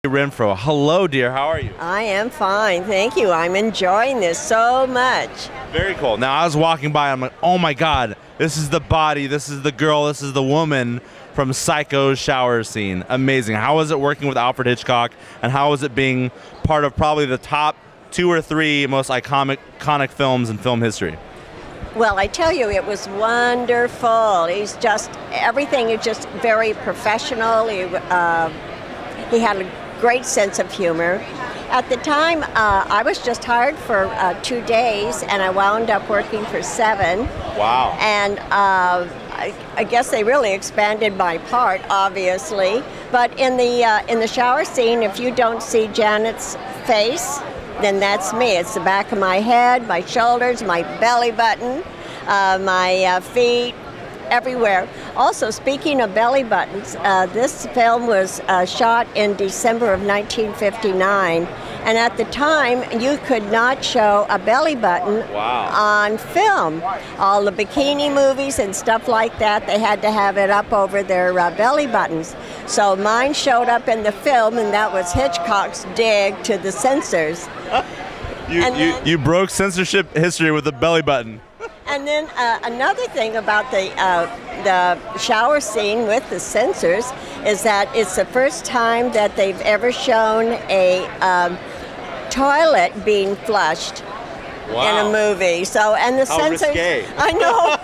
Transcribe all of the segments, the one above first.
Renfro. Hello, dear. How are you? I am fine, thank you. I'm enjoying this so much. Very cool. Now, I was walking by, I'm like, oh my God, this is the body, this is the girl, this is the woman from Psycho's shower scene. Amazing. How was it working with Alfred Hitchcock, and how was it being part of probably the top 2 or 3 most iconic films in film history? Well, I tell you, it was wonderful. Everything is just very professional. He had a great sense of humor. At the time, I was just hired for 2 days, and I wound up working for 7. Wow. And I guess they really expanded my part, obviously. But in the shower scene, if you don't see Janet's face, then that's me. It's the back of my head, my shoulders, my belly button, my feet, everywhere. Also, speaking of belly buttons, this film was shot in December of 1959, and at the time you could not show a belly button on film. All the bikini movies and stuff like that, they had to have it up over their belly buttons. So mine showed up in the film, and that was Hitchcock's dig to the censors. You broke censorship history with the belly button. And then another thing about the shower scene with the censors is that it's the first time that they've ever shown a toilet being flushed in a movie. So, and the censors, risque. I know.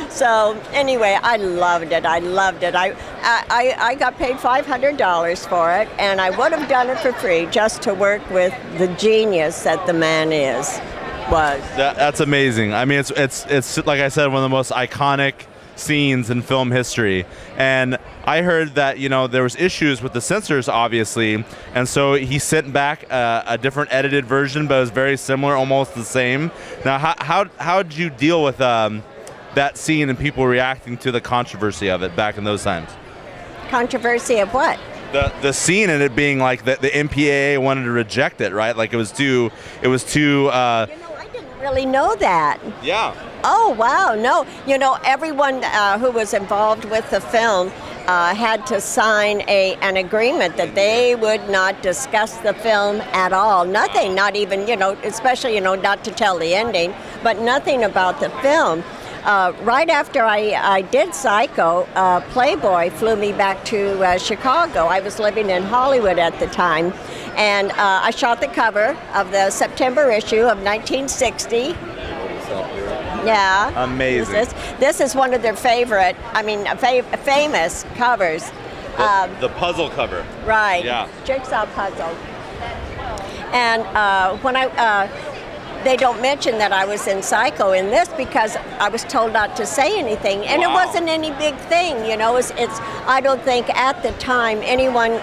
So anyway, I loved it. I loved it. I got paid $500 for it, and I would have done it for free just to work with the genius that the man was. That's amazing. I mean, it's like I said, one of the most iconic scenes in film history. And I heard that, you know, there was issues with the censors, obviously, and so he sent back a different edited version, but it was very similar, almost the same. Now, how did you deal with that scene and people reacting to the controversy of it back in those times? Controversy of what? The scene and it being like the MPAA wanted to reject it, right? Like it was too. You know, I didn't really know that. Yeah. Oh wow, no. You know, everyone who was involved with the film had to sign an agreement that they would not discuss the film at all. Nothing, not even, you know, especially, you know, not to tell the ending, but nothing about the film. Right after I did Psycho, Playboy flew me back to Chicago. I was living in Hollywood at the time, and I shot the cover of the September issue of 1960. Yeah. Amazing. This is one of their favorite, famous covers. The puzzle cover. Right. Yeah. Jigsaw puzzle. And when they don't mention that I was in Psycho in this because I was told not to say anything, and it wasn't any big thing, you know. I don't think at the time anyone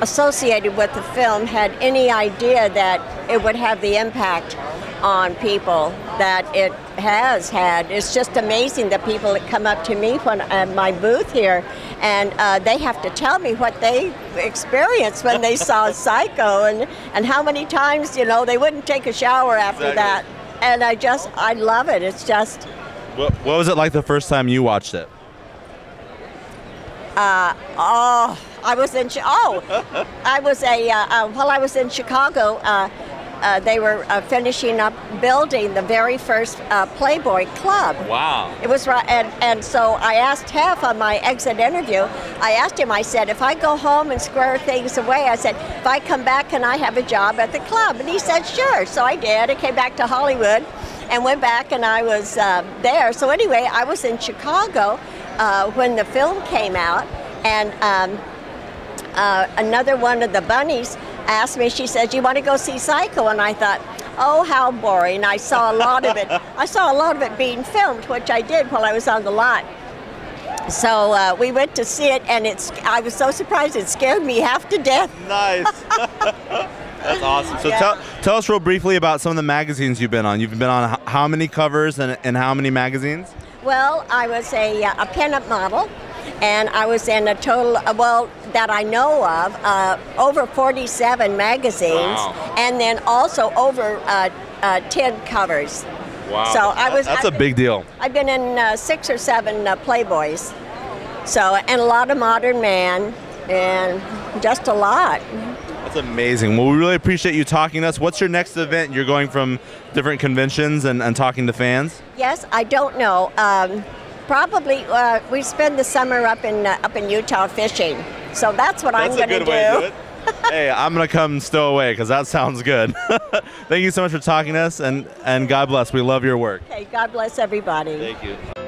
associated with the film had any idea that it would have the impact on people that it has had. It's just amazing that people that come up to me when at my booth here, and they have to tell me what they experienced when they saw Psycho, and how many times, you know, they wouldn't take a shower after that. And I love it. It's just. What was it like the first time you watched it? I was in while I was in Chicago. They were finishing up building the very first Playboy Club. Wow. It was right, and so I asked Hef on my exit interview, I asked him, I said, if I go home and square things away, I said, if I come back, can I have a job at the club? And he said, sure. So I did. I came back to Hollywood and went back, and I was there. So anyway, I was in Chicago when the film came out, and another one of the bunnies asked me, she said, you want to go see Psycho? And I thought, oh, how boring. I saw a lot of it. I saw a lot of it being filmed, which I did while I was on the lot. So we went to see it, and I was so surprised it scared me half to death. Nice. That's awesome. So tell us real briefly about some of the magazines you've been on. You've been on how many covers and how many magazines? Well, I was a pinup model. And I was in a total, that I know of, over 47 magazines, and then also over 10 covers. Wow. So that's a big deal. I've been in 6 or 7 Playboys. So, and a lot of Modern Man, and Just a lot. That's amazing. Well, we really appreciate you talking to us. What's your next event? You're going from different conventions and talking to fans? Yes, I don't know. Probably we spend the summer up in Utah fishing. So that's what I'm going to do. Way to do it. Hey, I'm going to come stow away because that sounds good. Thank you so much for talking to us, and God bless. We love your work. Okay, God bless everybody. Thank you.